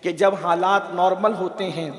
کہ جب حالات نارمل ہوتے ہیں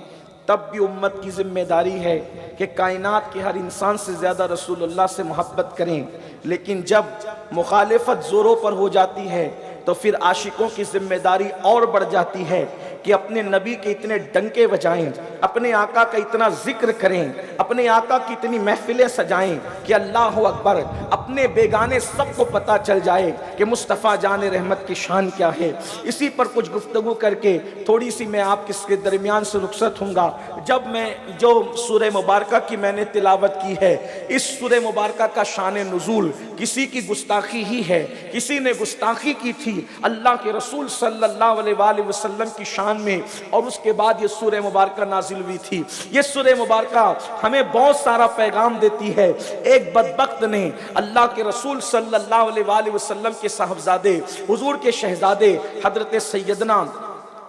تب بھی امت کی ذمہ داری ہے کہ کائنات کے ہر انسان سے زیادہ رسول اللہ سے محبت کریں، لیکن جب مخالفت زوروں پر ہو جاتی ہے تو پھر عاشقوں کی ذمہ داری اور بڑھ جاتی ہے کہ اپنے نبی کے اتنے ڈنکے بجائیں، اپنے آقا کا اتنا ذکر کریں، اپنے آقا کی اتنی محفلیں سجائیں کہ اللہ اکبر، اپنے بیگانے سب کو پتہ چل جائے کہ مصطفیٰ جان رحمت کی شان کیا ہے۔ اسی پر کچھ گفتگو کر کے تھوڑی سی میں آپ کے درمیان سے رخصت ہوں گا۔ جب میں جو سورہ مبارکہ کی میں نے تلاوت کی ہے، اس سورہ مبارکہ کا شان نزول کسی کی گستاخی ہی ہے، کسی نے گستاخی کی تھی اللہ کے رسول صلی اللہ علیہ وآلہ وسلم کی شان میں، اور اس کے بعد یہ سورہ مبارکہ نازل ہوئی تھی۔ یہ سورہ مبارکہ ہمیں بہت سارا پیغام دیتی ہے۔ ایک بدبخت نے اللہ کے رسول صلی اللہ علیہ وآلہ وسلم کے صاحبزادے، حضور کے شہزادے حضرت سیدنا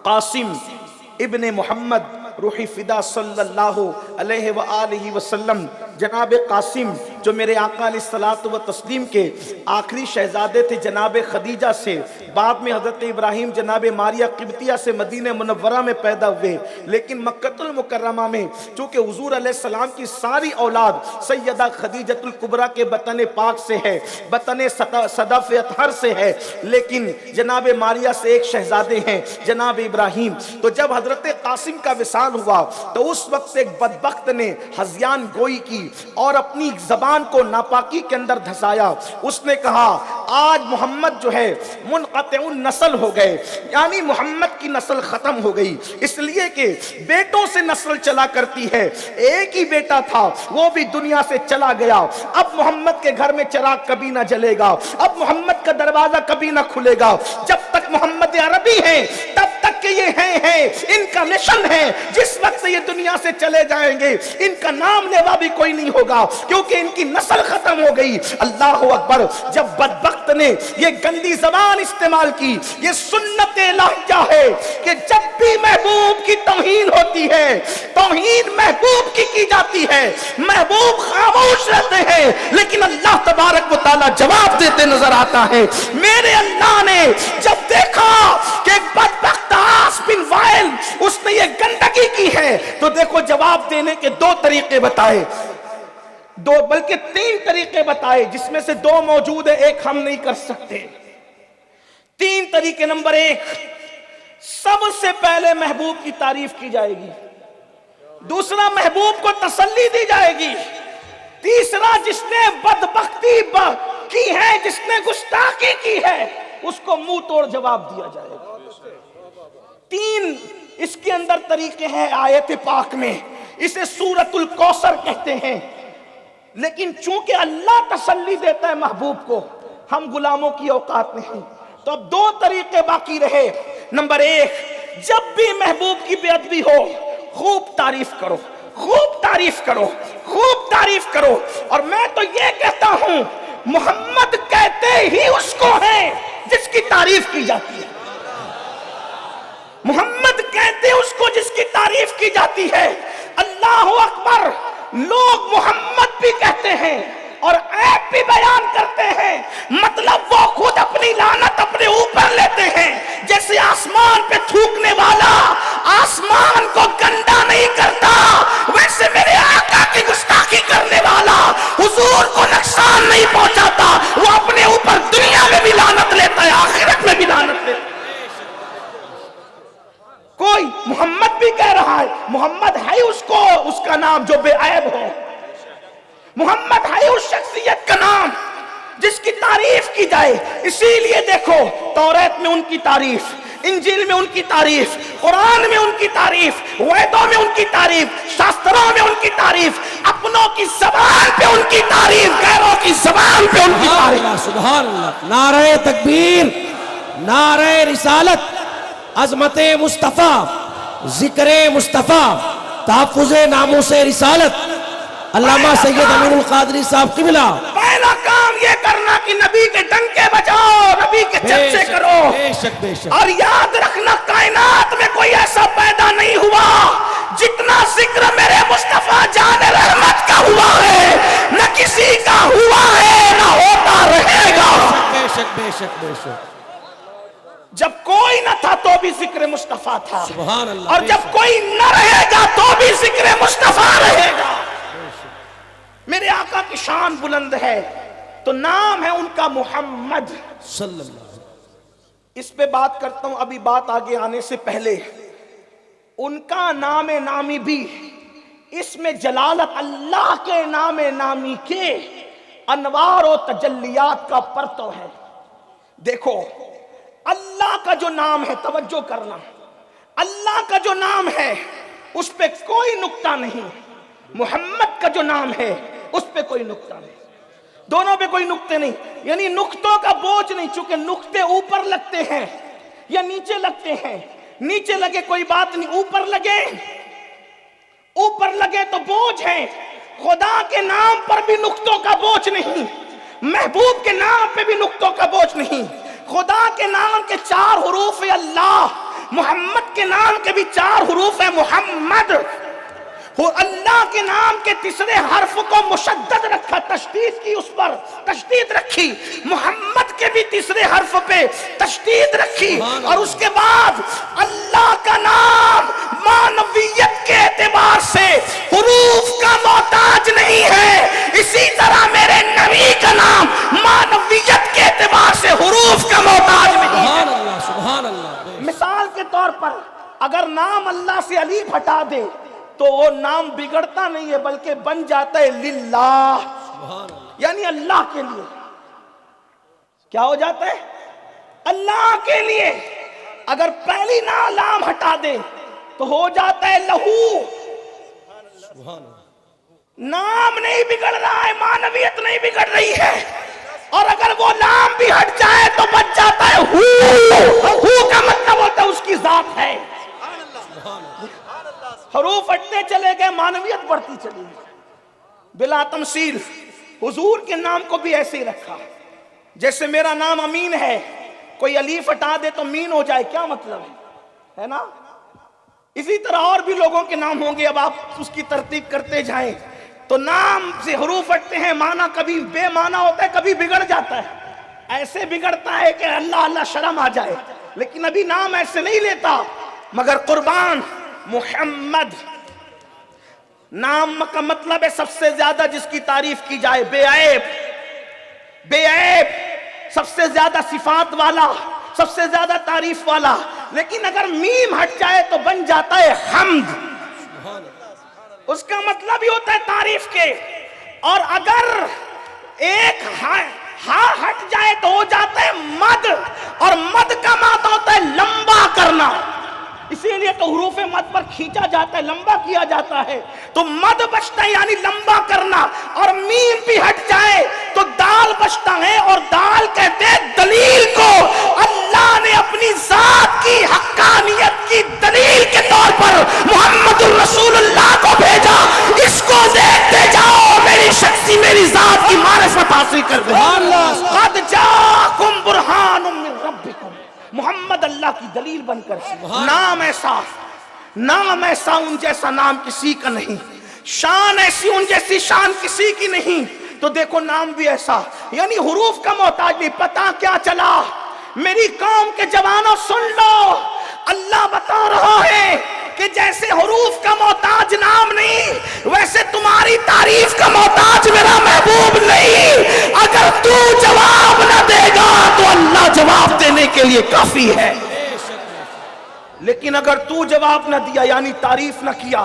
قاسم ابن محمد روحی فدا صلی اللہ علیہ وآلہ وسلم، جناب قاسم جو میرے آقا علیہ الصلوۃ والتسلیم کے آخری شہزادے تھے جناب خدیجہ سے، بعد میں حضرت ابراہیم جناب ماریہ قبطیہ سے مدینہ منورہ میں پیدا ہوئے، لیکن مکہ المکرمہ میں چونکہ حضور علیہ السلام کی ساری اولاد سیدہ خدیجۃ الکبریٰ کے بطن پاک سے ہے، بطن صدف اطہر سے ہے، لیکن جناب ماریہ سے ایک شہزادے ہیں جناب ابراہیم۔ تو جب حضرت قاسم کا وصال ہوا تو اس وقت ایک بدبخت نے ہذیان گوئی کی اور اپنی زبان کو ناپاکی کے اندر دھسایا۔ اس نے کہا آج محمد جو ہے منقطع النسل ہو گئے، یعنی محمد کی نسل ختم ہو گئی، اس لیے کہ بیٹوں سے نسل چلا کرتی ہے، ایک ہی بیٹا تھا وہ بھی دنیا سے چلا گیا، اب محمد کے گھر میں چراغ کبھی نہ جلے گا، اب محمد کا دروازہ کبھی نہ کھلے گا، جب تک محمد عربی ہیں تب تک کہ یہ ہیں ان کا مشن ہے، جس وقت سے یہ دنیا سے چلے جائیں گے ان کا نام لیوا بھی کوئی نہیں ہوگا کیونکہ ان کی نسل ختم ہو گئی۔ اللہ اکبر، جب بدبخت نے یہ گندی زبان استعمال کی، یہ سنت الہیہ ہے کہ جب بھی محبوب کی توہین ہوتی ہے، توہین محبوب کی جاتی ہے، محبوب خاموش رہتے ہیں، لیکن اللہ تبارک و تعالی جواب دیتے نظر آتا ہے۔ میرے اللہ نے جب دیکھا کہ ایک بدبخت عاص بن وائل اس نے یہ گندگی کی ہے تو دیکھو جواب دینے کے دو طریقے بتائے، دو بلکہ تین طریقے بتائے، جس میں سے دو موجود ہے، ایک ہم نہیں کر سکتے۔ تین طریقے، نمبر ایک، سب سے پہلے محبوب کی تعریف کی جائے گی، دوسرا محبوب کو تسلی دی جائے گی، تیسرا جس نے بدبختی کی ہے، جس نے گستاخی کی ہے اس کو منہ توڑ جواب دیا جائے گا۔ تین اس کے اندر طریقے ہیں آیت پاک میں، اسے سورۃ الکوثر کہتے ہیں، لیکن چونکہ اللہ تسلی دیتا ہے محبوب کو، ہم غلاموں کی اوقات نہیں، تو اب دو طریقے باقی رہے۔ نمبر ایک، جب بھی محبوب کی بے ادبی ہو خوب تعریف کرو، خوب تعریف کرو، خوب تعریف کرو، اور میں تو یہ کہتا ہوں محمد کہتے ہی اس کو ہیں جس کی تعریف کی جاتی ہے، محمد کہتے اس کو جس کی تعریف کی جاتی ہے۔ اللہ اکبر، لوگ محمد بھی کہتے ہیں اور عیب بھی بیان کرتے ہیں، مطلب وہ خود اپنی لعنت اپنے اوپر لیتے ہیں، جیسے آسمان پہ تھوکنے والا آسمان کو گندا نہیں کرتا، ویسے میرے آقا کی گستاخی کرنے والا حضور کو نقصان نہیں پہنچاتا، وہ اپنے اوپر دنیا میں بھی لعنت لیتا ہے، آخرت میں بھی لعنت لیتا ہے۔ کوئی محمد بھی کہہ رہا ہے، محمد ہے اس کو اس کا نام جو بے عیب ہو، محمد ہے اس شخصیت کا نام جس کی تعریف کی جائے۔ اسی لیے دیکھو توریت میں ان کی تعریف، انجیل میں ان کی تعریف، قرآن میں ان کی تعریف، ویدوں میں ان کی تعریف، شاستروں میں ان کی تعریف، اپنوں کی زبان پہ ان کی تعریف، غیروں کی زبان پہ ان کی تعریف۔ سبحان اللہ، نعرہ تکبیر، نعرہ رسالت، عظمت مصطفیٰ، ذکر مصطفیٰ، تحفظ ناموس رسالت، علامہ سید امین القادری صاحب قبلہ۔ پہلا کام یہ کرنا کہ نبی کے ڈنکے بجاؤ، نبی کے چرچے کرو، بے شک بے شک، اور یاد رکھنا کائنات میں کوئی ایسا پیدا نہیں ہوا جتنا ذکر میرے مصطفیٰ جان رحمت کا ہوا ہے، نہ کسی کا ہوا ہے نہ ہوتا رہے گا۔ بے شک بے شک بے شک۔ جب کوئی نہ تھا تو بھی ذکر مصطفیٰ مصطفیٰ تھا، سبحان اللہ، اور جب کوئی نہ رہے گا تو بھی ذکر مصطفیٰ رہے گا۔ میرے آقا کی شان بلند ہے، تو نام ہے ان کا محمد صلی اللہ علیہ وسلم۔ اس پہ بات کرتا ہوں ابھی بات آگے آنے سے پہلے۔ ان کا نام نامی بھی، اس میں جلالت اللہ کے نام نامی کے انوار و تجلیات کا پرتو ہے۔ دیکھو اللہ کا جو نام ہے، توجہ کرنا، اللہ کا جو نام ہے اس پہ کوئی نقطہ نہیں، محمد کا جو نام ہے اس پہ کوئی نقطہ نہیں، دونوں پہ کوئی نقطے نہیں، یعنی نقطوں کا بوجھ نہیں، چونکہ نقطے اوپر لگتے ہیں یا نیچے لگتے ہیں، نیچے لگے کوئی بات نہیں، اوپر لگے تو بوجھ ہے۔ خدا کے نام پر بھی نقطوں کا بوجھ نہیں، محبوب کے نام پہ بھی نقطوں کا بوجھ نہیں۔ خدا کے نام کے 4 حروف ہے اللہ، محمد کے نام کے بھی 4 حروف ہے محمد۔ اللہ کے نام کے تیسرے حرف کو مشدد رکھا، تشدید کی، اس پر تشدید رکھی، محمد کے بھی تیسرے حرف پہ تشدید رکھی، اور اس کے بعد اللہ کا نام معنویت کے اعتبار سے حروف کا محتاج نہیں ہے، اسی طرح میرے نبی کا نام معنویت کے اعتبار سے حروف کا محتاج نہیں ہے۔ سبحان اللہ، سبحان اللہ۔ مثال کے طور پر اگر نام اللہ سے الف ہٹا دے تو وہ نام بگڑتا نہیں ہے، بلکہ بن جاتا ہے للہ، یعنی اللہ کے لیے۔ کیا ہو جاتا ہے؟ اللہ کے لیے۔ اگر پہلی لام ہٹا دے تو ہو جاتا ہے لہو۔ نام نہیں بگڑ رہا ہے، معنویت نہیں بگڑ رہی ہے، اور اگر وہ لام بھی ہٹ جائے تو بچ جاتا ہے ہو کا مطلب ہوتا ہے اس کی ذات ہے۔ حروف ہٹتے چلے گئے، معنویت بڑھتی چلی گئی۔ بلا تمثیل حضور کے نام کو بھی ایسے ہی رکھا، جیسے میرا نام امین ہے، کوئی الف ہٹا دے تو مین ہو جائے، کیا مطلب ہے نا؟ اسی طرح اور بھی لوگوں کے نام ہوں گے، اب آپ اس کی ترتیب کرتے جائیں تو نام سے حروف ہٹتے ہیں، معنی کبھی بے معنی ہوتا ہے، کبھی بگڑ جاتا ہے، ایسے بگڑتا ہے کہ اللہ اللہ شرم آ جائے، لیکن ابھی نام ایسے نہیں لیتا۔ مگر قربان محمد نام کا مطلب ہے سب سے زیادہ جس کی تعریف کی جائے، بے عیب، بے عیب، سب سے زیادہ صفات والا، سب سے زیادہ تعریف والا۔ لیکن اگر میم ہٹ جائے تو بن جاتا ہے حمد، اس کا مطلب ہی ہوتا ہے تعریف کے۔ اور اگر ایک ہاں ہٹ جائے تو ہو جاتا ہے مد، اور مد کا معنی ہوتا ہے لمبا کرنا، اسی لیے تو حروف مد پر کھینچا جاتا ہے، لمبا کیا جاتا ہے، تو مد بچتا ہے یعنی لمبا کرنا۔ اور میم بھی ہٹ جائے تو دال بچتا ہے، اور دال کہتے ہیں دلیل کو۔ اللہ نے اپنی ذات کی حقانیت کی دلیل کے طور پر محمد الرسول اللہ کو بھیجا، اس کو دیکھتے جاؤ، میری شخصی میری ذات کی معرفت حاصل کر دے۔ قد جاءکم برہان من ربکم، محمد اللہ کی دلیل بن کر۔ نام ایسا ان جیسا نام کسی کا نہیں، شان ایسی ان جیسی شان کسی کی نہیں۔ تو دیکھو نام بھی ایسا، یعنی حروف کا محتاج نہیں۔ پتا کیا چلا؟ میری قوم کے جوانوں سن لو، اللہ بتا رہا ہے کہ جیسے حروف کا محتاج نام نہیں، ویسے تمہاری تعریف کا محتاج میرا محبوب نہیں۔ اگر تو جواب نہ دے گا تو اللہ جواب دینے کے لیے کافی ہے، لیکن اگر تو جواب نہ دیا یعنی تعریف نہ کیا،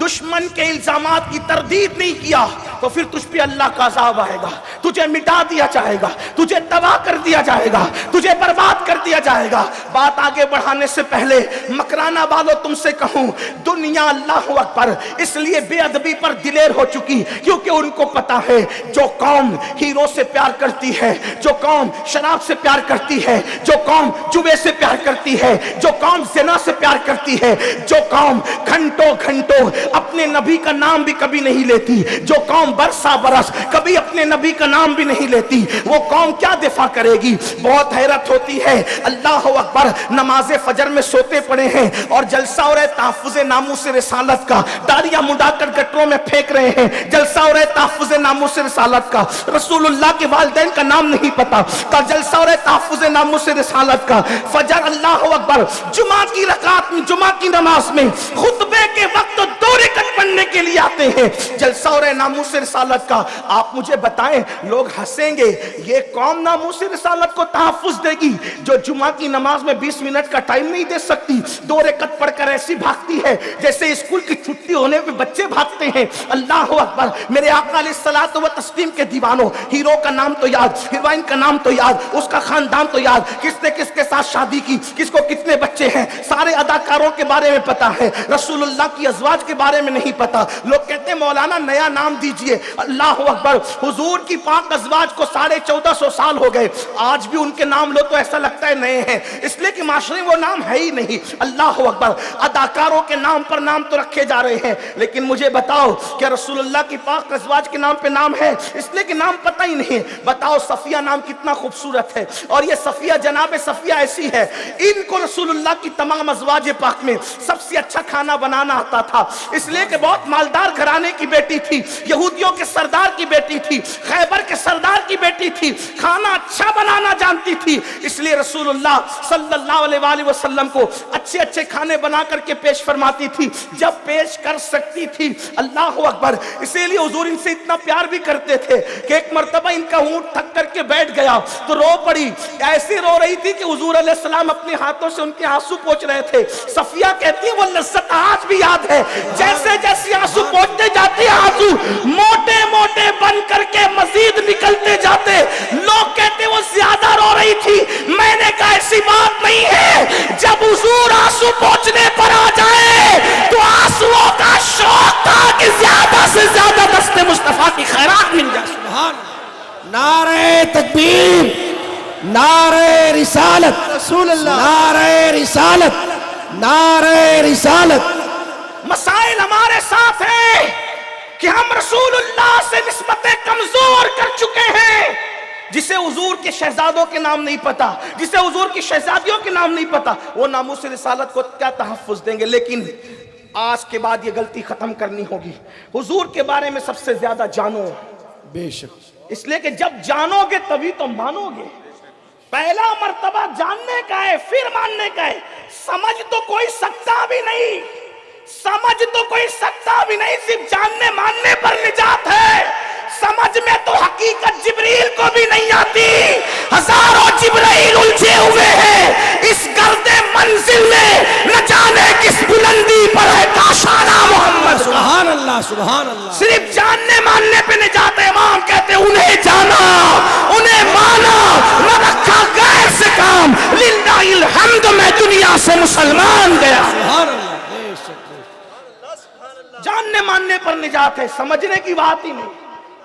دشمن کے الزامات کی تردید نہیں کیا، تو پھر تجھ پہ اللہ کا عذاب آئے گا، تجھے مٹا دیا جائے گا، تجھے تباہ کر دیا جائے گا، تجھے برباد کر دیا جائے گا۔ بات آگے بڑھانے سے پہلے مکرانہ والوں تم سے کہوں، دنیا اللہ اکبر اس لیے بے ادبی پر دلیر ہو چکی کیونکہ ان کو پتا ہے جو قوم ہیرو سے پیار کرتی ہے، جو قوم شراب سے پیار کرتی ہے، جو قوم جوے سے پیار کرتی ہے، جو قوم زنا سے پیار کرتی ہے، جو قوم گھنٹوں گھنٹوں اپنے نبی کا نام بھی کبھی نہیں لیتی، جو قوم برسا برس کبھی اپنے نبی کا نام بھی نہیں لیتی، وہ قوم کیا دفاع کرے گی؟ بہت حیرت ہوتی ہے۔ اللہ اکبر، نماز فجر میں سوتے پڑے ہیں اور جلسہ ہو رہا ہے تحفظ ناموس رسالت کا، داڑیاں مڈا کر گٹروں میں پھینک رہے ہیں، جلسہ ہو رہا ہے تحفظ ناموس رسالت کا، رسول اللہ کے والدین کا نام نہیں پتا، کا جلسہ ہو رہا ہے تحفظ ناموس رسالت کا، فجر اللہ اکبر جمعہ کی رکعت میں، جمعہ کی نماز میں خطبے کے وقت 2 رکعت پڑھنے کے لیے آتے ہیں، جلسہ ہو رہا ہے ناموس رسالت کا۔ آپ مجھے بتائیں، لوگ ہنسیں گے، یہ قوم ناموس رسالت کو تحفظ دے گی جو جمعہ کی نماز میں 20 منٹ کا ٹائم نہیں دے سکتی، 2 رکعت پڑھ کر ایسی بھاگتی ہے جیسے اسکول کی چھٹی ہونے پہ بچے بھاگتے ہیں۔ اللہ اکبر، میرے آقا علیہ الصلوۃ والتسلیم کے دیوانوں، ہیرو کا نام تو یاد، ہیروئن کا نام تو یاد، اس کا خاندان تو یاد، کس نے کس کے ساتھ شادی کی، کس کو کتنے بچے ہیں، سارے اداکاروں کے بارے میں پتا ہے، رسول اللہ کی ازواج کے بارے میں نہیں پتا۔ لوگ کہتے ہیں مولانا نیا نام دیجئے، اللہ اکبر، حضور کی پاک ازواج کو 1450 سال ہو گئے، آج بھی ان کے نام لو تو ایسا لگتا ہے نئے ہیں، اس لیے کہ معاشرے میں وہ نام ہے ہی نہیں۔ اللہ اکبر، اداکاروں کے نام پر نام تو رکھے جا رہے ہیں، لیکن مجھے بتاؤ کہ رسول اللہ کی پاک ازواج کے نام پہ نام ہے؟ اس لیے کہ نام پتہ ہی نہیں۔ بتاؤ صفیہ نام کتنا خوبصورت ہے، اور یہ صفیہ جناب صفیہ ایسی ہے، ان کو رسول اللہ کی تمام ازواج پاک میں سب سے اچھا کھانا بنانا آتا تھا، اس لیے کہ بہت مالدار گھرانے کی بیٹی تھی، یہودیوں کے سردار کی بیٹی تھی، خیبر کے سردار کی بیٹی تھی، کھانا اچھا بنانا جانتی تھی، اس لیے رسول اللہ صلی اللہ علیہ وآلہ وسلم کو اچھے اچھے کھانے بنا کر کے پیش فرماتی تھی جب پیش کر سکتی تھی۔ اللہ اکبر، اسی لیے حضور ان سے اتنا پیار بھی کرتے تھے کہ ایک مرتبہ ان کا اونٹ تھک کر کے بیٹھ گیا تو رو پڑی، ایسی رو رہی تھی کہ حضور علیہ السلام اپنے ہاتھوں سے ان کے آنسو پوچھ رہے تھے۔ صفیہ کہتی ہے وہ لذت آج بھی یاد ہے، جیسے جیسے آنسو پوچھتے جاتے آنسو موٹے موٹے بن کر کے مزید نکلتے جاتے، لوگ کہتے وہ زیادہ رو رہی تھی، میں نے کہا ایسی بات نہیں ہے، جب حضور آنسو پوچھنے پر آ جائے تو آنسوؤں کا شوق تھا کہ زیادہ سے زیادہ دست مصطفیٰ کی خیرات مل جائے۔ سبحان نعرہ تکبیر، نعرہ رسالت، رسول اللہ، نعرہ رسالت، نعرہ رسالت۔ مسائل ہمارے ساتھ ہیں کہ ہم رسول اللہ سے نسبتیں کمزور کر چکے ہیں، جسے حضور کے شہزادوں کے نام نہیں پتا، جسے حضور کی شہزادیوں کے نام نہیں پتا، وہ ناموس رسالت کو کیا تحفظ دیں گے؟ لیکن آج کے بعد یہ غلطی ختم کرنی ہوگی، حضور کے بارے میں سب سے زیادہ جانو، بے شک، اس لیے کہ جب جانو گے تبھی تو مانو گے۔ پہلا مرتبہ جاننے کا ہے پھر ماننے کا ہے، سمجھ تو کوئی سکتا بھی نہیں، سمجھ تو کوئی سکتا بھی نہیں، صرف جاننے ماننے پر نجات ہے، سمجھ میں تو حقیقت جبریل کو بھی نہیں آتی، ہزاروں جبرائیل الجھے ہوئے ہیں اس گرد منزل میں، نہ جانے کس بلندی پر ہے کاشانہ محمد۔ سبحان اللہ، سبحان اللہ۔ صرف جاننے ماننے پہ نجات ہے، امام کہتے ہیں انہیں جانا، انہیں مانا، نہ رکھا غیر سے کام، للہ الحمد میں دنیا سے مسلمان گیا۔ سبحان اللہ، بے شک، بے شک۔ جاننے ماننے پر نجات ہے، سمجھنے کی بات ہی نہیں،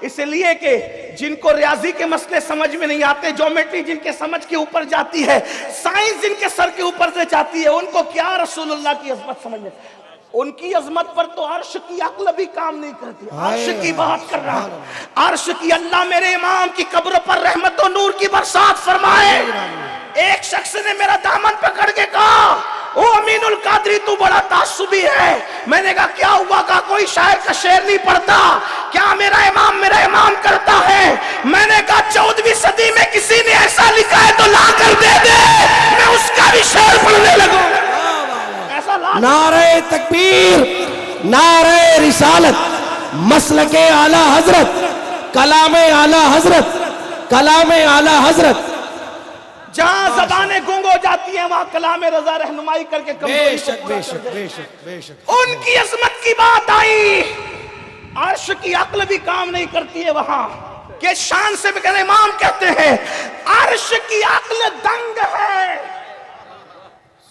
اس لیے کہ جن کو ریاضی کے مسئلے سمجھ میں نہیں آتے، جیومیٹری جن کے سمجھ کے اوپر جاتی ہے، سائنس جن کے سر کے اوپر سے جاتی ہے، ان کو کیا رسول اللہ کی عظمت سمجھ میں؟ ان کی عظمت پر تو عرش کی عقل بھی کام نہیں کرتی، عرش کی بات کر رہا ہوں، عرش کی۔ اللہ میرے امام کی قبر پر رحمت و نور کی برسات فرمائے۔ ایک شخص نے میرا دامن پکڑ کے کہا او امین القادری تو بڑا تعصبی ہے، میں نے کہا کیا ہوا؟ کہا کوئی شاعر کا شعر نہیں پڑھتا کیا؟ میرا امام کرتا ہے۔ میں نے کہا 14ویں صدی میں کسی نے ایسا لکھا ہے تو لا کر دے دے، میں اس کا بھی شعر پڑھنے لگوں۔ ایسا لا نعرہ تکبیر، نعرہ رسالت، مسلک اعلی حضرت، کلام اعلی حضرت، کلام اعلی حضرت۔ جہاں زبانیں گونگ ہو جاتی ہیں وہاں کلام رضا رہنمائی کر کے بے کمزوری کو شک، پورا بے کر شک، دے۔ بے شک، بے شک۔ ان کی عظمت کی بات آئی، عرش کی عقل بھی کام نہیں کرتی ہے وہاں، کہ شان سے بھی کہنے امام کہتے ہیں عرش کی عقل دنگ ہے۔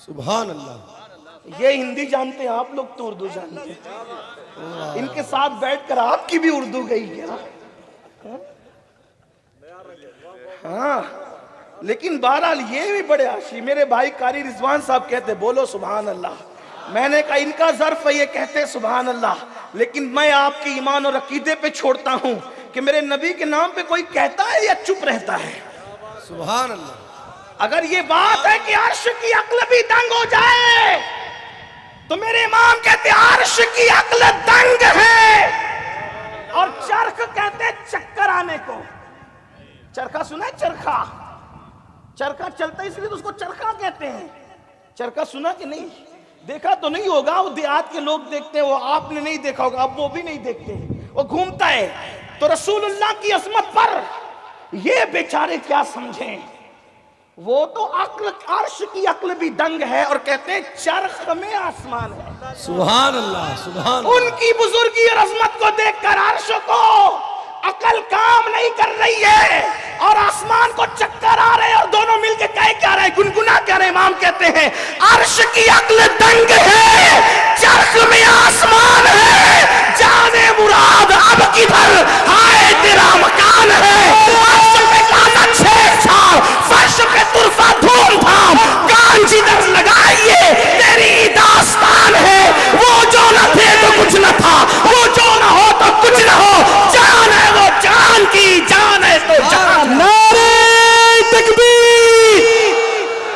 سبحان اللہ۔ یہ ہندی جانتے ہیں آپ لوگ تو اردو جانتے ہیں، ان کے ساتھ بیٹھ کر آپ کی بھی اردو گئی کیا؟ ہاں، لیکن بہرحال یہ بھی بڑے عاشی، میرے بھائی قاری رضوان صاحب کہتے بولو سبحان اللہ، میں نے کہا ان کا ظرف ہے، یہ کہتے سبحان اللہ، لیکن میں آپ کے ایمان اور عقیدے پہ چھوڑتا ہوں کہ میرے نبی کے نام پہ کوئی کہتا ہے یا چپ رہتا ہے؟ سبحان اللہ. اگر یہ بات ہے کہ عرش کی عقل بھی دنگ ہو جائے تو میرے امام کہتے عرش کی عقل دنگ ہے، اور چرخ کہتے چکر آنے کو. چرخا سنا ہے؟ چرخا چرخا چلتا ہے اس لیے تو اس کو چرخا کہتے ہیں. چرخا سنا کہ نہیں؟ دیکھا تو نہیں ہوگا، وہ دیہات کے لوگ دیکھتے ہیں، وہ آپ نے نہیں دیکھا ہوگا، اب وہ بھی نہیں دیکھتے، وہ گھومتا ہے. تو رسول اللہ کی عظمت پر یہ بیچارے کیا سمجھیں، وہ تو عقل عرش کی عقل بھی دنگ ہے اور کہتے ہیں چرخ میں آسمان ہے. سبحان اللہ. سبحان اللہ. ان کی بزرگی اور عظمت کو دیکھ کر عرش کو عقل کام نہیں کر رہی ہے اور آسمان کو چکر آ رہے ہیں، اور دونوں مل کے کہہ کیا رہے ہیں، گنگنا کیا رہے ہیں. امام کہتے ہیں عرش کی عقل دنگ ہے، چرخ میں آسمان ہے، جانے مراد اب کدھر ہائے تیرا مکان ہے. عرش پہ کانا 6 سال، فرش پہ طرفہ دھوم تھام، کان جدھر لگائیے تیری داستان ہے. وہ جو نہ تھے تو کچھ نہ تھا، وہ جو نہ ہو تو کچھ نہ ہو، جان ہے وہ جان کی، جان ہے تو جان. نعرہ تکبیر،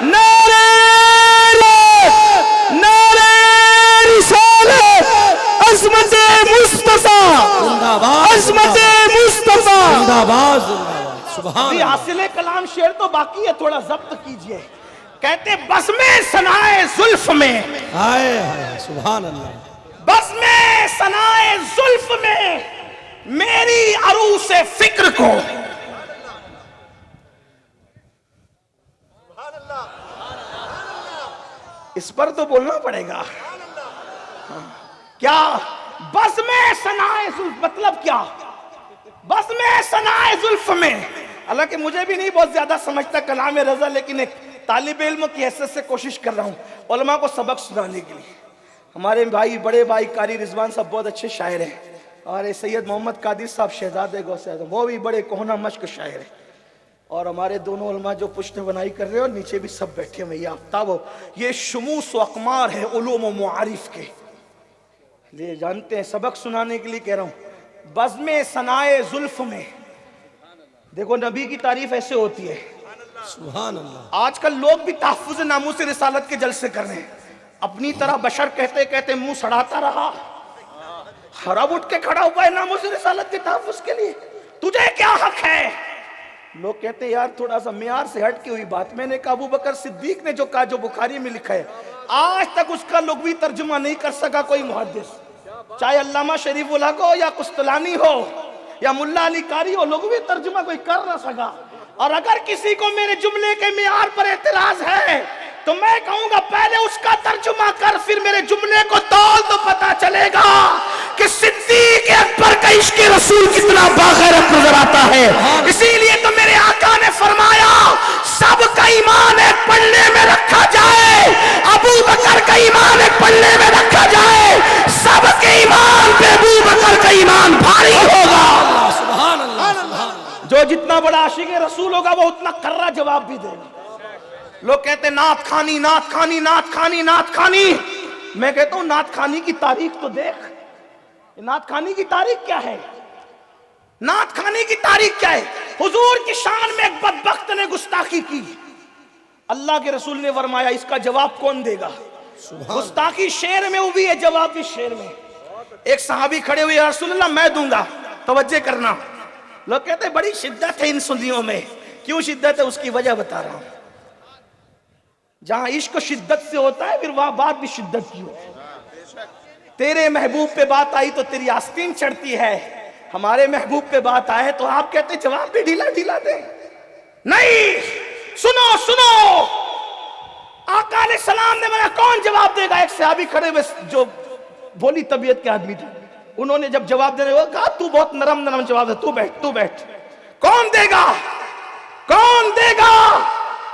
نعرہ نعرہ رسالت، عظمت مصطفیٰ، زندہ باد، عظمت مصطفیٰ. زندہ باد، زندہ باد. سبحان جی اللہ. حاصل کلام شعر تو باقی ہے، تھوڑا ضبط کیجئے. کہتے بزم ثنائے زلف میں، ہائے ہائے سبحان اللہ. بزم ثنائے زلف میں میری عروس فکر کو. اس پر تو بولنا پڑے گا. کیا بزم ثنائے زلف مطلب کیا؟ بزم ثنائے زلف میں، حالانکہ مجھے بھی نہیں بہت زیادہ سمجھتا کلام رضا، لیکن ایک طالب علم کی حیثیت سے کوشش کر رہا ہوں علماء کو سبق سنانے کے لیے. ہمارے بھائی بڑے بھائی قاری رضوان صاحب بہت اچھے شاعر ہیں، اور سید محمد قادر صاحب شہزادے غوث اعظم وہ بھی بڑے کوہنا مشق شاعر ہیں. اور ہمارے دونوں علماء جو پشت بنائی کر رہے ہیں اور نیچے بھی سب بیٹھے ہوئے، یہ آفتاب ہو، یہ شموس و اقمار ہے علوم و معارف کے. یہ جانتے ہیں سبق سنانے کے لیے کہہ رہا ہوں. بزم ثنائے زلف میں، دیکھو نبی کی تعریف ایسے ہوتی ہے. سبحان اللہ. آج کل لوگ بھی تحفظ ناموس رسالت کے جلسے کر رہے ہیں، اپنی طرح بشر کہتے کہتے منہ سڑاتا رہا، حرب اٹھ کے کھڑا ہوا ہے ناموس رسالت کے تحفظ کے لیے. تجھے کیا حق ہے؟ لوگ کہتے ہیں یار تھوڑا سا معیار سے ہٹ کے ہوئی بات. میں نے کہا ابو بکر صدیق نے جو کہا، جو بخاری میں لکھا ہے، آج تک اس کا لغوی ترجمہ نہیں کر سکا کوئی محدث، چاہے علامہ شریف الحق ہو یا قسطلانی ہو یا ملا علی قاری ہو، لغوی ترجمہ کوئی کر نہ سکا. اور اگر کسی کو میرے جملے کے معیار پر اعتراض ہے تو میں کہوں گا پہلے اس کا ترجمہ کر، پھر میرے جملے کو تول تو پتا چلے گا کہ صدیق اکبر کا عشق رسول کتنا باغیرت نظر آتا ہے. اسی لیے تو میرے آقا نے فرمایا سب کا ایمان ایک پلڑے میں رکھا جائے، ابو بکر کا ایمان ایک پلڑے میں رکھا جائے، سب کے ایمان پہ ابو بکر کا ایمان بھاری ہوگا. سبحان اللہ. سبحان اللہ. جو جتنا بڑا عاشق رسول ہوگا وہ اتنا کرا جواب بھی دے گا. لوگ کہتے ہیں نعت خانی نعت خانی نعت خانی نعت خانی. میں کہتا ہوں نعت خانی کی تاریخ تو دیکھ. نعت خانی کی تاریخ کیا ہے؟ نعت خانی کی تاریخ کیا ہے؟ حضور کی شان میں ایک بدبخت نے گستاخی کی، اللہ کے رسول نے فرمایا اس کا جواب کون دے گا؟ گستاخی شعر میں ہوئی ہے، جواب بھی شعر میں. ایک صحابی کھڑے ہوئے یا رسول اللہ میں دوں گا. توجہ کرنا، لوگ کہتے ہیں بڑی شدت ہے ان سندیوں میں. کیوں شدت ہے اس کی وجہ بتا رہا ہوں. جہاں عشق شدت سے ہوتا ہے پھر وہاں بات بھی شدت کی ہوتی ہے. تیرے محبوب پہ بات آئی تو تیری آستین چڑھتی ہے، ہمارے محبوب پہ بات آئے تو آپ کہتے جواب بھی ڈھیلا ڈھیلا دیں. نہیں، سنو سنو، آقا علیہ السلام نے مجھے کون جواب دے گا؟ ایک صحابی کھڑے ہوئے جو بولی طبیعت کے آدمی تھے، انہوں نے جب جواب دینے کو کہا تو بہت نرم نرم جواب دے، تو بیٹھ تو بیٹھ. کون دے گا؟ کون دے گا؟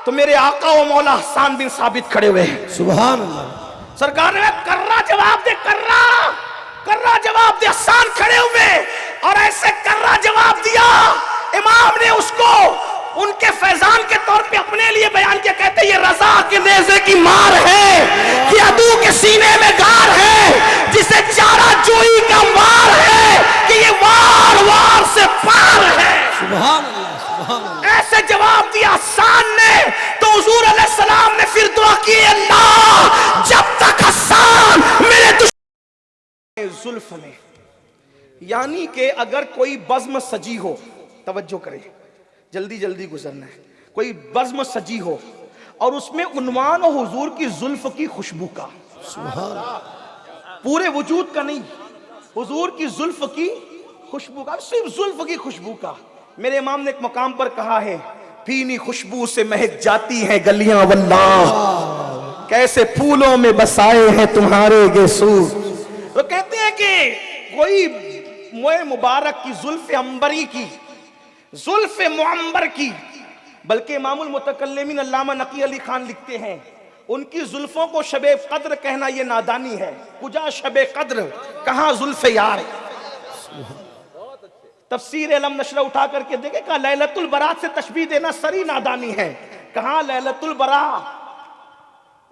تو میرے آقا و مولا حسان بن ثابت کھڑے ہوئے. سبحان اللہ. سرکار نے کرا جواب دے، کرا جواب دے. حسان کھڑے ہوئے اور ایسے کرا جواب دیا. امام نے اس کو ان کے فیضان کے طور پہ اپنے لیے بیان کیا. کہتے یہ رضا کے نیزے کی مار ہے کہ عدو کے سینے میں جواب دیا حسان نے تو حضور علیہ السلام نے پھر دعا کی اللہ جب تک حسان میرے دشمن زلف میں، یعنی کہ اگر کوئی بزم سجی ہو، توجہ کریں جلدی جلدی گزرنا ہے، کوئی بزم سجی ہو اور اس میں عنوان ہو حضور کی زلف کی خوشبو کا، پورے وجود کا نہیں، حضور کی زلف کی خوشبو کا، صرف زلف کی خوشبو کا. میرے امام نے ایک مقام پر کہا ہے بھینی خوشبو سے مہک جاتی ہیں گلیاں واللہ کیسے پھولوں میں بسائے ہیں تمہارے گیسو. تو کہتے ہیں کہ کوئی موئے مبارک کی زلف عنبری کی، زلف معمبر کی، بلکہ امام المتکلمین علامہ نقی علی خان لکھتے ہیں ان کی زلفوں کو شب قدر کہنا یہ نادانی ہے. کجا شب قدر کہاں زلف یار. تفسیر علم نشرہ اٹھا کر کے دیکھیں کہا لیلۃ البراۃ سے تشبیہ دینا سری نادانی ہے. کہاں لیلۃ البراء.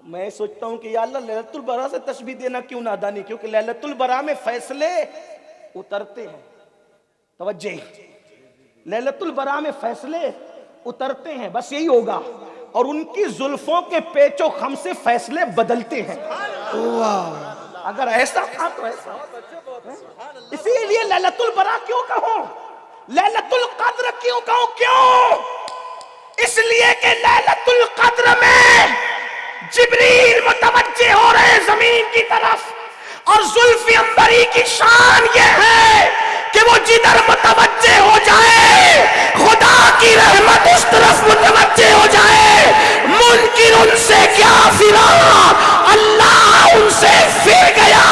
میں سوچتا ہوں کہ یا اللہ لیلۃ البراء سے تشبیہ دینا کیوں نادانی، کیونکہ لیلۃ البراء میں فیصلے اترتے ہیں. توجہ، لیلۃ البراء میں فیصلے اترتے ہیں، بس یہی ہوگا. اور ان کی زلفوں کے پیچ و خم سے فیصلے بدلتے ہیں. اگر ایسا تھا تو ایسا. اسی لیے لیلۃ البراء کیوں کہوں، لیلۃ القدر کیوں کہوں، کیوں؟ اس لیے کہ لیلۃ القدر میں جبریل متوجہ ہو رہے زمین کی طرف، اور زلف عنبری کی شان یہ ہے کہ وہ جدھر متوجہ ہو جائے خدا کی رحمت اس طرف متوجہ ہو جائے. منکر ان سے کیا فرا، اللہ ان سے پھر گیا،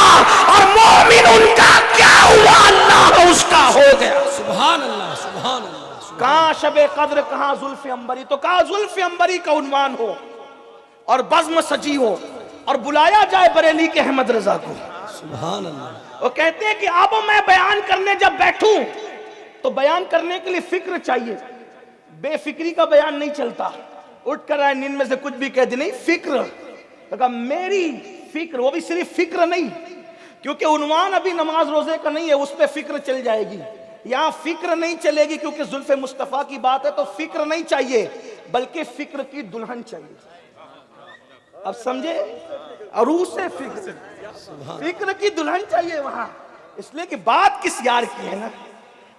اور مومن ان کا کیا ہوا، اللہ اس کا ہو گیا. سبحان اللہ سبحان اللہ. کہاں شب قدر کہاں زلف عنبری. تو کہاں زلف عنبری کا عنوان ہو اور بزم سجی ہو اور بلایا جائے بریلی کے احمد رضا کو. سبحان اللہ. وہ کہتے ہیں کہ اب میں بیان کرنے جب بیٹھوں تو بیان کرنے کے لیے فکر چاہیے. بے فکری کا بیان نہیں چلتا، اٹھ کر آئے نیند میں سے کچھ بھی کہہ دی، نہیں، فکر. کہا میری فکر، وہ بھی صرف فکر نہیں، کیونکہ عنوان ابھی نماز روزے کا نہیں ہے، اس پہ فکر چل جائے گی. یہاں فکر نہیں چلے گی کیونکہ زلف مصطفیٰ کی بات ہے، تو فکر نہیں چاہیے بلکہ فکر کی دلہن چاہیے. اب سمجھے، عروس فکر، فکر کی دلہن چاہیے وہاں. اس لیے کہ بات کس یار کی ہے نا،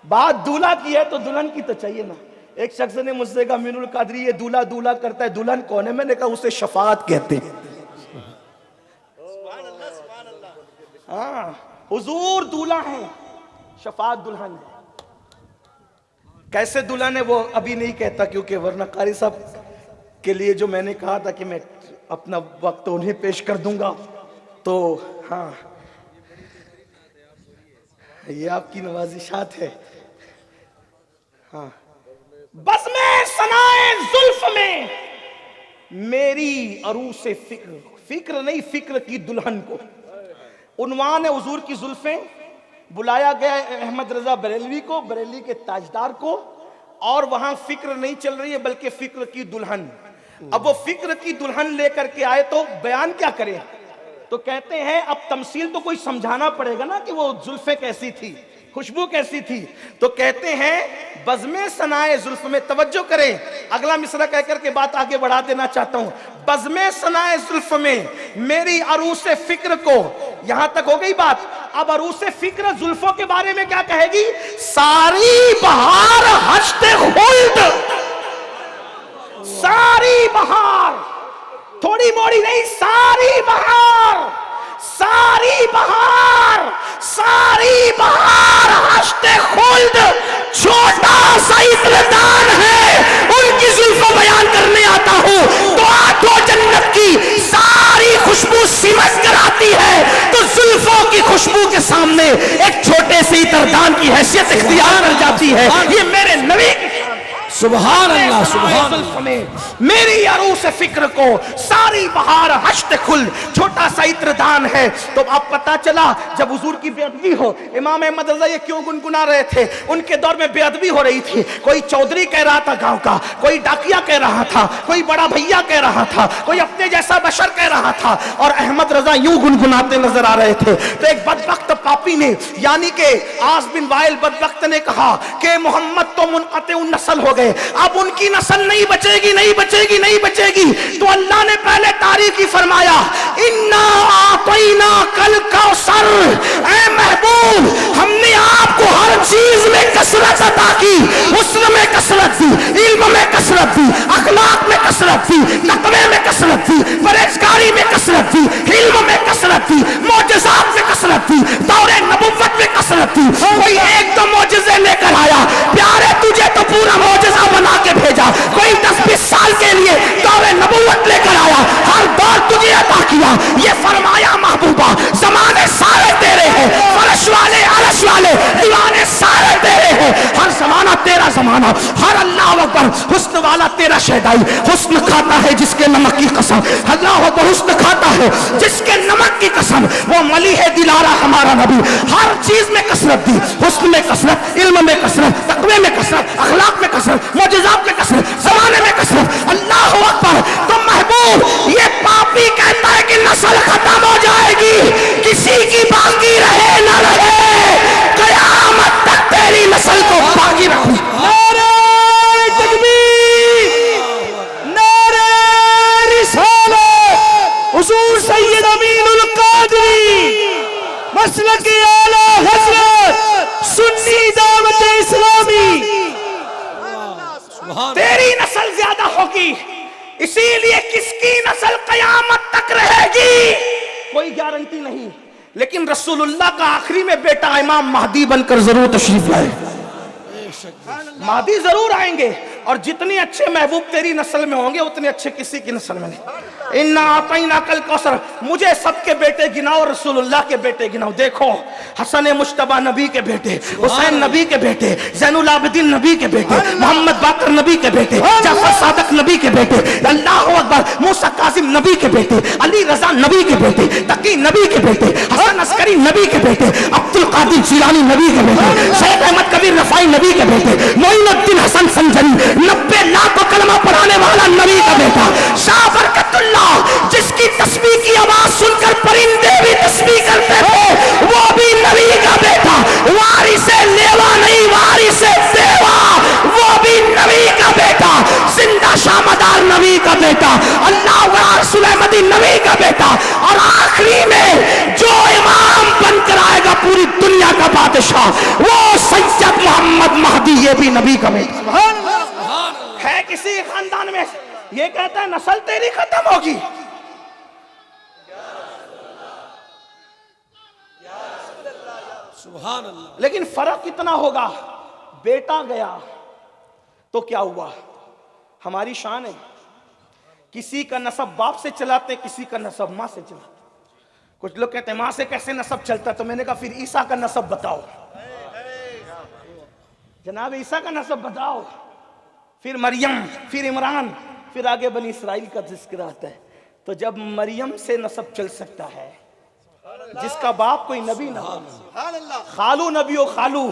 بات دولہا کی ہے تو دلہن کی تو چاہیے نا. ایک شخص نے مجھ سے کہا مین القادری یہ دولہا دولہا کرتا ہے، دلہن کون ہے؟ میں نے کہا اسے شفاعت کہتے ہیں. ہاں، حضور دولہا ہیں، شفاعت دلہن ہے. کیسے دلہن ہے وہ ابھی نہیں کہتا، کیونکہ ورنہ قاری صاحب کے لیے جو میں نے کہا تھا کہ میں اپنا وقت انہیں پیش کر دوں گا، تو ہاں یہ آپ کی نوازشات ہے. ہاں، بس میں سنائے زلف میں میری عروس فکر، فکر نہیں فکر کی دلہن کو. عنوان ہے حضور کی زلفیں. بلایا گیا احمد رضا بریلوی کو، بریلی کے تاجدار کو، اور وہاں فکر نہیں چل رہی ہے بلکہ فکر کی دلہن. اب وہ فکر کی دلہن لے کر کے آئے تو بیان کیا کرے؟ تو کہتے ہیں اب تمثیل تو کوئی سمجھانا پڑے گا نا کہ وہ زلفیں کیسی تھی، خوشبو کیسی تھی. تو کہتے ہیں بزم ثنائے زلف میں، توجہ کریں اگلا مصرع کہہ کر کے بات آگے بڑھا دینا چاہتا ہوں. بزم ثنائے زلف میں میری عروس فکر کو، یہاں تک ہو گئی بات. اب عروس فکر زلفوں کے بارے میں کیا کہے گی؟ ساری بہار ہشت خلد، ساری بہار، تھوڑی موڑی نہیں، ساری بہار، ساری بہار، ساری بہار ہشت خلد. چھوٹا سا اتردان ہے، ان کی زلفوں بیان کرنے آتا ہوں تو آٹھوں جنت کی ساری خوشبو سمٹ کر آتی ہے، تو زلفوں کی خوشبو کے سامنے ایک چھوٹے سے اتردان کی حیثیت اختیار کر جاتی ہے. یہ میرے نبی کی سبحان اللہ سبحان اللہ. میں میری عروس فکر کو ساری بہار ہشت خلد، چھوٹا سا اتردان ہے. تو اب پتا چلا جب حضور کی بے ادبی ہو، امام احمد رضا یہ کیوں گنگنا رہے تھے؟ ان کے دور میں بے ادبی ہو رہی تھی. کوئی چودھری کہہ رہا تھا گاؤں کا، کوئی ڈاکیا کہہ رہا تھا، کوئی بڑا بھیا کہہ رہا تھا، کوئی اپنے جیسا بشر کہہ رہا تھا، اور احمد رضا یوں گنگناتے نظر آ رہے تھے. تو ایک بدبخت پاپی نے، یعنی کہ عاص بن وائل بدبخت نے کہا کہ محمد تو منقطع النسل ہو گئے، گئے، اب ان کی نسل نہیں بچے گی، نہیں بچے گی، نہیں بچے گی۔ تو اللہ نے پہلے تاریخ ہی فرمایا انا اعطیناک الکوثر، اے محبوب ہم نے آپ کو ہر چیز میں کثرت عطا کی، حسن میں کثرت دی، علم میں کثرت دی، اخلاق میں کثرت دی، تقوی میں کثرت دی، پرہیزگاری میں کثرت دی، علم میں کثرت دی، معجزات میں کثرت دی، دور نبوت میں کثرت دی۔ کوئی ایک دو معجزے لے کر آیا، پیارے تجھے تو پورا معجزہ بنا کے بھیجا۔ کوئی 10-20 سال کے لیے دور نبوت لے کر آیا، ہر دور تجھے عطا کیا۔ یہ فرمایا محبوبہ زمانے سارے تیرے ہیں، فرش والے عرش والے دیوانے سارے تیرے ہیں، ہر زمانہ تیرا زمانہ، ہر اللہ اکبر حسن والا تیرا شہدائی۔ حسن کھاتا ہے جس کے نمک کی قسم، اللہ اکبر حسن کھاتا ہے جس کے نمک کی قسم، وہ ملی ہے دلارا ہمارا نبی۔ ہر چیز میں کثرت دی، حسن میں کثرت، علم میں کثرت، تقوی میں کثرت، اخلاق میں کثرت، معجزات میں کثرت، زمانے میں کثرت۔ اللہ اکبر۔ تو محبوب یہ پاپی کہتا ہے کہ نسل ختم ہو جائے گی، کسی کی باقی رہے نہ رہے، قیامت تک تیری نسل کو باقی رکھوں۔ نعرہ تکبیر، نعرہ رسالت، حضور سید امین القادری، مسلک اعلی حضرت سنی دعوت اسلامی۔ تیری نسل زیادہ ہوگی، اسی لیے کس کی نسل قیامت تک رہے گی کوئی گارنٹی نہیں، لیکن رسول اللہ کا آخری میں بیٹا امام مہدی بن کر ضرور تشریف لائے۔ مہدی ضرور آئیں گے، اور جتنے اچھے محبوب تیری نسل میں ہوں گے اتنے اچھے کسی کی نسل میں نہیں۔ انا اعطیناک الکوثر، مجھے سب کے بیٹے گناؤ، رسول اللہ کے بیٹے گناؤ۔ دیکھو حسن مجتبیٰ نبی کے بیٹے، حسین نبی کے بیٹے، زین العابدین نبی کے بیٹے، محمد باقر نبی کے بیٹے، جعفر صادق نبی کے بیٹے، اللہ اکبر، موسیٰ کاظم نبی کے بیٹے، علی رضا نبی کے بیٹے، تقی نبی کے بیٹے، حسن عسکری نبی کے بیٹے، عبد القادر جیلانی نبی کے بیٹے، شیخ احمد کبیر رفاعی نبی کے بیٹے، معین الدین حسن سنجری 90 لاکھ کلمہ پڑھانے والا نبی کا بیٹا، شاہ برکت اللہ جس کی تسبیح کی آواز سن کر پرندے بھی تسبیح کرتے تھے، وہ بھی نبی کا بیٹا، وارث لیوا نہیں وارث دیوا، وہ بھی نبی کا بیٹا، زندہ شامدار نبی کا بیٹا، اللہ اکبر سلیمدی نبی کا بیٹا، اور آخری میں جو امام بن کر آئے گا پوری دنیا کا بادشاہ، وہ سید محمد مہدی، یہ بھی نبی کا بیٹا ہے۔ کسی خاندان میں یہ کہتا ہے نسل تیری ختم ہوگی، سبحان اللہ۔ لیکن فرق کتنا ہوگا، بیٹا گیا تو کیا ہوا؟ ہماری شان ہے، کسی کا نسب باپ سے چلاتے، کسی کا نسب ماں سے چلاتے۔ کچھ لوگ کہتے ہیں ماں سے کیسے نسب چلتا، تو میں نے کہا پھر عیسیٰ کا نسب بتاؤ، جناب عیسیٰ کا نسب بتاؤ، پھر مریم، پھر عمران، پھر آگے بنی اسرائیل کا ذکر آتا ہے۔ تو جب مریم سے نسب چل سکتا ہے جس کا باپ کوئی نبی نہ ہو، خالو نبی و خالو،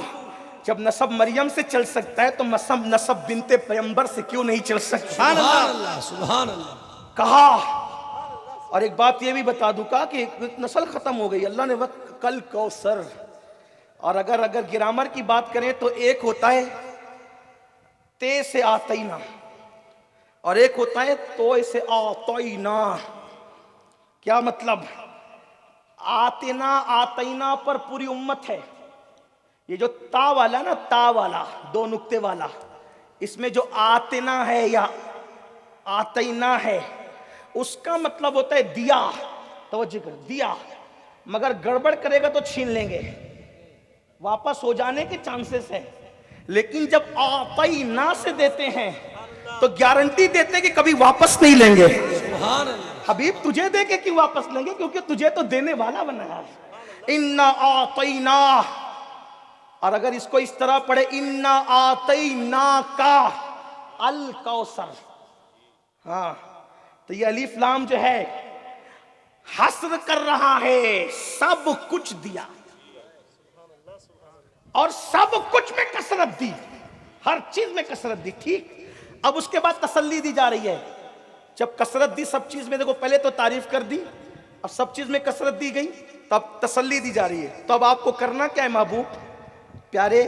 جب نسب مریم سے چل سکتا ہے تو نسب بنت پیغمبر سے کیوں نہیں چل سکتا؟ سبحان اللہ، سبحان اللہ۔ کہا۔ اور ایک بات یہ بھی بتا دوں کا کہ نسل ختم ہو گئی، اللہ نے وقت کل کوثر، اور اگر گرامر کی بات کریں تو ایک ہوتا ہے تے سے آتینا، اور ایک ہوتا ہے تو سے آتینا۔ کیا مطلب؟ آتینا آتینا پر پوری امت ہے، یہ جو تا والا نا، تا والا 2 نقطے والا، اس میں جو آتینا ہے یا آتینا ہے اس کا مطلب ہوتا ہے دیا، توجہ کر، دیا، مگر گڑبڑ کرے گا تو چھین لیں گے، واپس ہو جانے کے چانسز ہیں۔ لیکن جب آتینا سے دیتے ہیں تو گارنٹی دیتے ہیں کہ کبھی واپس نہیں لیں گے۔ سبحان اللہ۔ حبیب تجھے دے کے کیوں واپس لیں گے؟ کیونکہ تجھے تو دینے والا بنایا ہے۔ انا آتینا، اور اگر اس کو اس طرح پڑھے انا آتینا کا الکوثر، ہاں تو یہ الف لام جو ہے حسر کر رہا ہے، سب کچھ دیا اور سب کچھ میں کثرت دی، ہر چیز میں کثرت دی۔ ٹھیک، اب اس کے بعد تسلی دی جا رہی ہے۔ جب کثرت دی سب چیز میں، دیکھو پہلے تو تعریف کر دی، اب سب چیز میں کثرت دی گئی، تب تسلی دی جا رہی ہے۔ تو اب آپ کو کرنا کیا ہے محبوب پیارے؟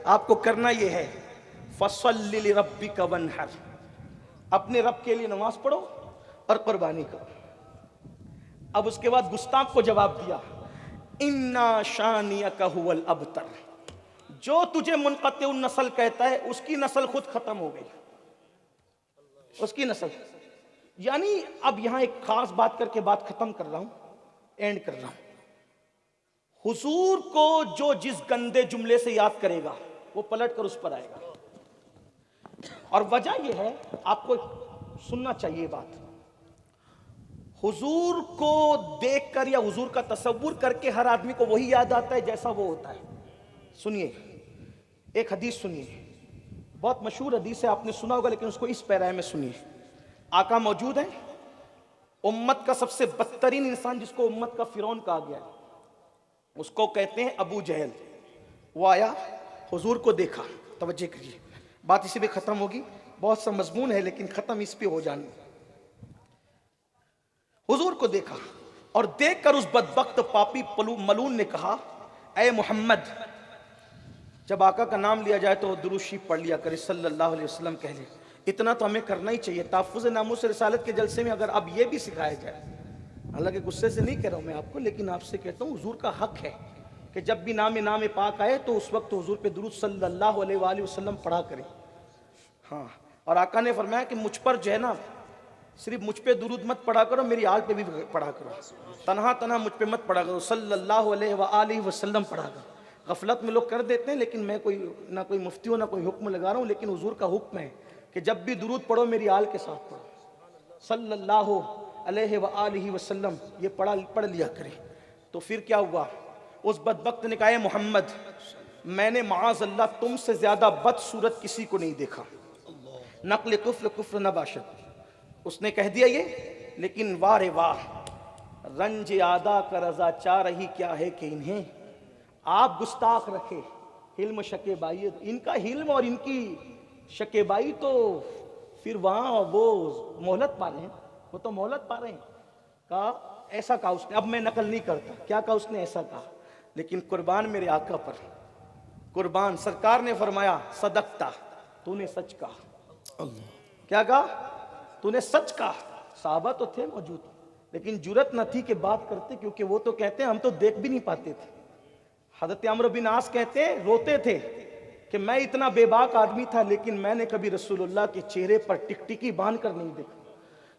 آپ کو کرنا یہ ہے، فصلی لربک وانحر، اپنے رب کے لیے نماز پڑھو اور قربانی کرو۔ اب اس کے بعد گستاخ کو جواب دیا، انا شانیک هو الابتر، جو تجھے منقطع النسل کہتا ہے اس کی نسل خود ختم ہو گئی، اس کی نسل۔ یعنی اب یہاں ایک خاص بات کر کے بات ختم کر رہا ہوں، اینڈ کر رہا ہوں۔ حضور کو جو جس گندے جملے سے یاد کرے گا وہ پلٹ کر اس پر آئے گا، اور وجہ یہ ہے، آپ کو سننا چاہیے بات، حضور کو دیکھ کر یا حضور کا تصور کر کے ہر آدمی کو وہی یاد آتا ہے جیسا وہ ہوتا ہے۔ سنیے ایک حدیث، سنیے بہت مشہور حدیث ہے، آپ نے سنا ہوگا، لیکن اس کو اس پیرائے میں سنیے۔ آقا موجود ہیں، امت کا سب سے بدترین انسان جس کو امت کا فرعون کہا گیا ہے، اس کو کہتے ہیں ابو جہل۔ وہ آیا، حضور کو دیکھا، توجہ کریے، بات اسی پہ ختم ہوگی، بہت سا مضمون ہے لیکن ختم اس پہ ہو جانی۔ حضور کو دیکھا اور دیکھ کر اس بدبخت پاپی ملون نے کہا، اے محمد، جب آقا کا نام لیا جائے تو درود شریف پڑھ لیا کرے، صلی اللہ علیہ وسلم کہہ لے۔ اتنا تو ہمیں کرنا ہی چاہیے۔ تحفظ ناموس رسالت کے جلسے میں اگر اب یہ بھی سکھایا جائے، حالانکہ غصے سے نہیں کہہ رہا ہوں میں آپ کو، لیکن آپ سے کہتا ہوں حضور کا حق ہے کہ جب بھی نام پاک آئے تو اس وقت حضور پہ درود صلی اللہ علیہ وآلہ وسلم پڑھا کریں۔ ہاں، اور آقا نے فرمایا کہ مجھ پر جو ہے نا، صرف مجھ پہ درود مت پڑھا کرو، میری آل پہ بھی پڑھا کرو، تنہا مجھ پہ مت پڑھا کرو، صلی اللہ علیہ وآلہ وسلم پڑھا کرو۔ غفلت میں لوگ کر دیتے ہیں، لیکن میں نہ کوئی مفتی ہوں نہ کوئی حکم لگا رہا ہوں، لیکن حضور کا حکم ہے کہ جب بھی درود پڑھو میری آل کے ساتھ پڑھو، صلی اللہ علیہ وآلہ وسلم، یہ پڑھ لیا کرے۔ تو پھر کیا ہوا؟ اس بدبخت نے کہا، اے محمد، میں نے معاذ اللہ تم سے زیادہ بد صورت کسی کو نہیں دیکھا، نقل کفر نہ باشد۔ اس نے کہہ دیا یہ، لیکن واہ رے واہ، رنج آدا کا رضا چاہ رہی کیا ہے کہ انہیں آپ گستاخ رکھے، حلم شکیبائی، ان کا حلم اور ان کی شکیبائی تو پھر وہاں وہ مہلت پا رہے ہیں، وہ تو مہلت پا رہے ہیں۔ کہا ایسا کہا اس نے، اب میں نقل نہیں کرتا کیا کہا اس نے، ایسا کہا، لیکن قربان میرے آقا پر، قربان سرکار نے فرمایا صدقتا، تو نے سچ کہا۔ کیا کہا؟ تو نے سچ کہا۔ صحابہ تو تھے موجود، لیکن جرت نہ تھی کہ بات کرتے، کیونکہ وہ تو کہتے ہیں ہم تو دیکھ بھی نہیں پاتے تھے۔ حضرت عمرو بن عاص کہتے ہیں، روتے تھے کہ میں اتنا بے باک آدمی تھا، لیکن میں نے کبھی رسول اللہ کے چہرے پر ٹکٹکی باندھ کر نہیں دیکھا،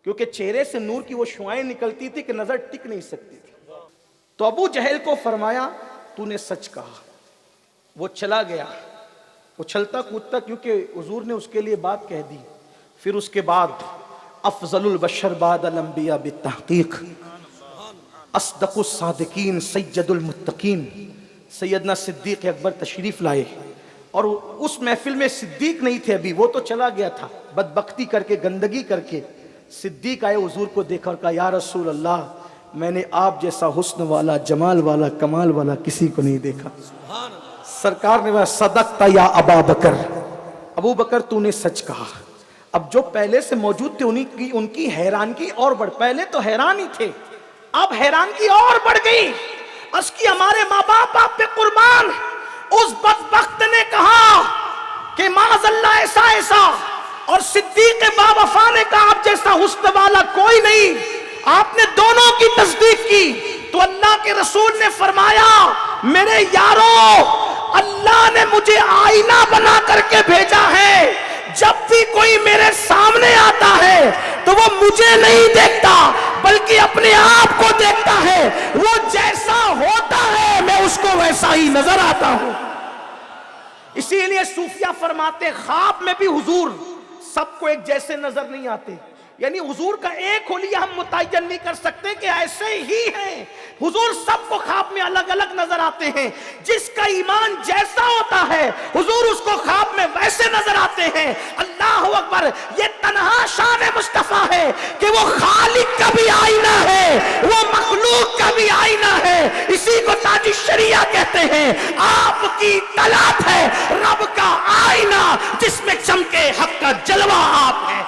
کیونکہ چہرے سے نور کی وہ شعائیں نکلتی تھی کہ نظر ٹک نہیں سکتی تھی۔ تو ابو جہل کو فرمایا تو نے سچ کہا۔ وہ چلا گیا، وہ چھلتا کودتا، کیونکہ حضور نے اس کے لیے بات کہہ دی۔ پھر اس کے بعد افضل البشر بعد الانبیاء بالتحقیق، اصدق الصادقین سید المتقین، سیدنا صدیق اکبر تشریف لائے، اور اس محفل میں صدیق نہیں تھے ابھی، وہ تو چلا گیا تھا بدبختی کر کے، گندگی کر کے۔ صدیق آئے، حضور کو دیکھا اور کہا، یا رسول اللہ، میں نے آپ جیسا حسن والا، جمال والا، کمال والا کسی کو نہیں دیکھا۔ سرکار نے کہا، صدقت یا ابا بکر، ابو بکر تو نے سچ کہا۔ اب جو پہلے سے موجود تھے ان کی حیرانگی اور بڑھ، پہلے تو حیران ہی تھے، اب حیرانگی اور بڑھ گئی۔ اس کی ہمارے ماں باپ آپ پہ قربان۔ اس بدبخت نے کہا کہ معاذ اللہ ایسا ایسا، اور صدیق با وفا نے کہا آپ جیسا حسن والا کوئی نہیں۔ آپ نے دونوں کی تصدیق کی تو اللہ کے رسول نے فرمایا، میرے یارو، اللہ نے مجھے آئینہ بنا کر کے بھیجا ہے، جب بھی کوئی میرے سامنے آتا ہے تو وہ مجھے نہیں دیکھتا بلکہ اپنے آپ کو دیکھتا ہے، وہ جیسا ہوتا ہے میں اس کو ویسا ہی نظر آتا ہوں۔ اسی لیے صوفیہ فرماتے خواب میں بھی حضور سب کو ایک جیسے نظر نہیں آتے، یعنی حضور کا ایک حلیہ ہم متعین نہیں کر سکتے کہ ایسے ہی ہیں، حضور سب کو خواب میں الگ الگ نظر آتے ہیں۔ جس کا ایمان جیسا ہوتا ہے حضور اس کو خواب میں ویسے نظر آتے ہیں۔ اللہ اکبر، یہ تنہا شان مصطفیٰ ہے کہ وہ خالق کا بھی آئینہ ہے، وہ مخلوق کا بھی آئینہ ہے۔ اسی کو تاج الشریعہ کہتے ہیں، آپ کی طلعت ہے رب کا آئینہ، جس میں چمکے حق کا جلوہ آپ ہے۔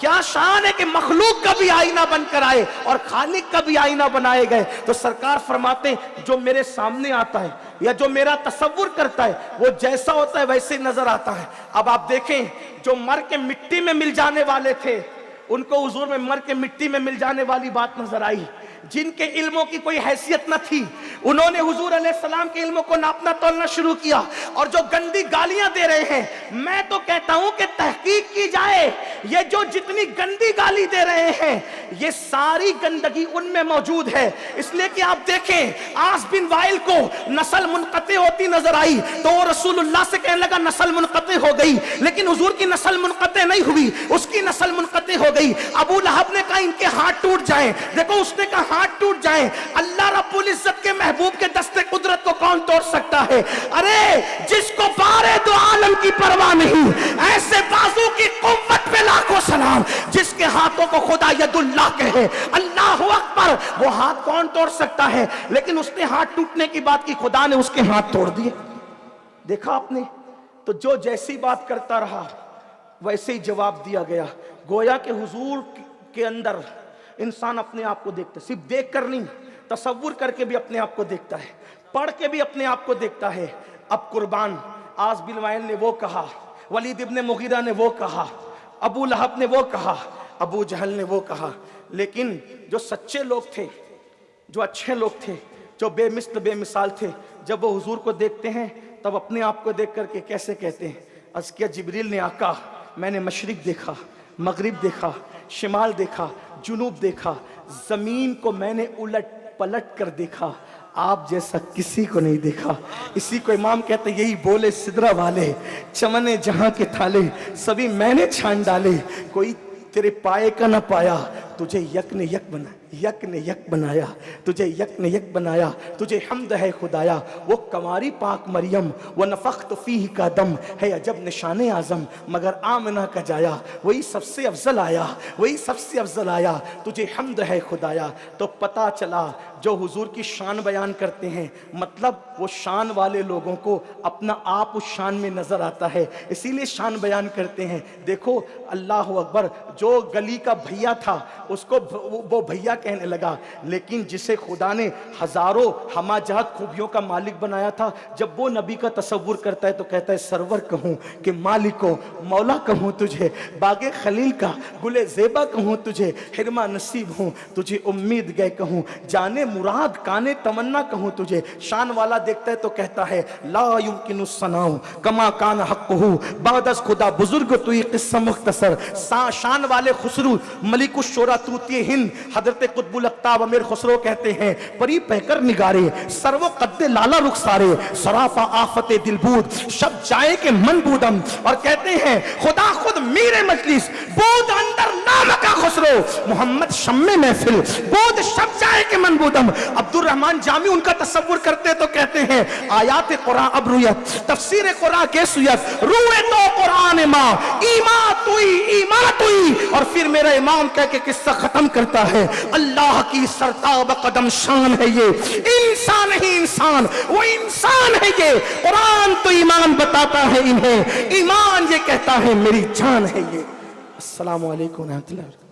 کیا شان ہے کہ مخلوق کا بھی آئینہ بن کر آئے اور خالق کا بھی آئینہ بنائے گئے. تو سرکار فرماتے ہیں جو میرے سامنے آتا ہے یا جو میرا تصور کرتا ہے وہ جیسا ہوتا ہے ویسے نظر آتا ہے. اب آپ دیکھیں جو مر کے مٹی میں مل جانے والے تھے ان کو حضور میں مر کے مٹی میں مل جانے والی بات نظر آئی. جن کے علموں کی کوئی حیثیت نہ تھی انہوں نے حضور علیہ السلام کے علموں کو ناپنا تولنا شروع کیا. اور جو گندی گالیاں دے رہے ہیں میں تو کہتا ہوں کہ تحقیق کی جائے. یہ جو جتنی گندی گالی دے رہے ہیں یہ ساری گندگی ان میں موجود ہے. اس لیے کہ آپ دیکھیں عاص بن وائل کو نسل منقطع ہوتی نظر آئی تو وہ رسول اللہ سے کہنے لگا نسل منقطع ہو گئی, لیکن حضور کی نسل منقطع نہیں ہوئی, اس کی نسل منقطع ہو گئی. ابو لہب نے کہا ان کے ہاتھ ٹوٹ جائیں, دیکھو اس نے کہا ہاتھ ٹوٹ جائیں. اللہ رب العزت کے محبوب کے دستے قدرت کو کون توڑ سکتا ہے؟ ارے جس کو بارے دو عالم کی پرواہ نہیں, ایسے بازو کی قوت پہ لاکھوں سلام. جس کے ہاتھوں کو خدا ید اللہ کہے, اللہ اکبر, وہ ہاتھ کون توڑ سکتا ہے؟ لیکن اس نے ہاتھ ٹوٹنے کی بات کی, خدا نے اس کے ہاتھ توڑ دیے. دیکھا آپ نے, تو جو جیسی بات کرتا رہا ویسے ہی جواب دیا گیا. گویا کہ حضور کے اندر انسان اپنے آپ کو دیکھتا ہے, صرف دیکھ کر نہیں, تصور کر کے بھی اپنے آپ کو دیکھتا ہے, پڑھ کے بھی اپنے آپ کو دیکھتا ہے. اب قربان عاص بن وائل نے وہ کہا, ولید ابن مغیرہ نے وہ کہا, ابو لہب نے وہ کہا, ابو جہل نے وہ کہا. لیکن جو سچے لوگ تھے, جو اچھے لوگ تھے, جو بے مثل بے مثال تھے, جب وہ حضور کو دیکھتے ہیں تب اپنے آپ کو دیکھ کر کے کیسے کہتے ہیں؟ عرض کیا جبریل نے آقا میں نے مشرق دیکھا, مغرب دیکھا, شمال دیکھا, جنوب دیکھا, زمین کو میں نے الٹ پلٹ کر دیکھا, آپ جیسا کسی کو نہیں دیکھا. اسی کو امام کہتے ہیں یہی بولے سدرہ والے, چمنے جہاں کے تھالے سبھی میں نے چھان ڈالے, کوئی تیرے پائے کا نہ پایا, تجھے یک نے یک بنا, یک نے یک بنایا, تجھے یک نے یک بنایا, تجھے حمد ہے خدایا. وہ کنواری پاک مریم وہ نفخت فیہ کا دم ہے عجب نشان اعظم, مگر آمنہ کا جایا وہی سب سے افضل آیا, وہی سب سے افضل آیا, تجھے حمد ہے خدایا. تو پتا چلا جو حضور کی شان بیان کرتے ہیں مطلب وہ شان والے لوگوں کو اپنا آپ اس شان میں نظر آتا ہے, اسی لیے شان بیان کرتے ہیں. دیکھو اللہ اکبر, جو گلی کا بھیا تھا اس کو وہ بھیا کہنے لگا, لیکن جسے خدا نے ہزاروں ہمہ جہت خوبیوں کا مالک بنایا تھا, جب وہ نبی کا تصور کرتا ہے تو کہتا ہے سرور کہوں کہ مالکو مولا کہوں تجھے, باغ خلیل کا گل زیبا کہوں تجھے, حرمہ نصیب ہوں تجھے امید گئے کہوں, جانے مراد کانے تمنا کہوں تجھے. شان والا دیکھتا ہے تو کہتا ہے لا یمکن الثناء کما کان حقہ, بعد از خدا بزرگ تو یہ قصہ مختصر. شان والے خسرو ملک الشورى طوطی ہند حضرت قطب الاقطاب امیر خسرو کہتے ہیں پری پہ کر نگارے سرو قد لالا رخسارے, سراپا آفت دلبود شب جائے کے من بودم. اور کہتے ہیں خدا خود میرے مجلس بود اندر نام کا خسرو, محمد شم محفل بود شب جائے کے من بودم. عبد الرحمن جامی ان کا تصور کرتے تو کہتے ہیں آیات قرآن اب رویت, تفسیر قرآن کے سویت, روئے تو قرآن ماں ایمان توئی. اور پھر میرا امام کہہ کے قصہ ختم کرتا ہے, اللہ کی سرتاب قدم شان ہے یہ, انسان ہی انسان, وہ انسان ہے یہ. قرآن تو ایمان بتاتا ہے انہیں, ایمان یہ کہتا ہے میری جان ہے یہ. السلام علیکم ورحمۃ اللہ.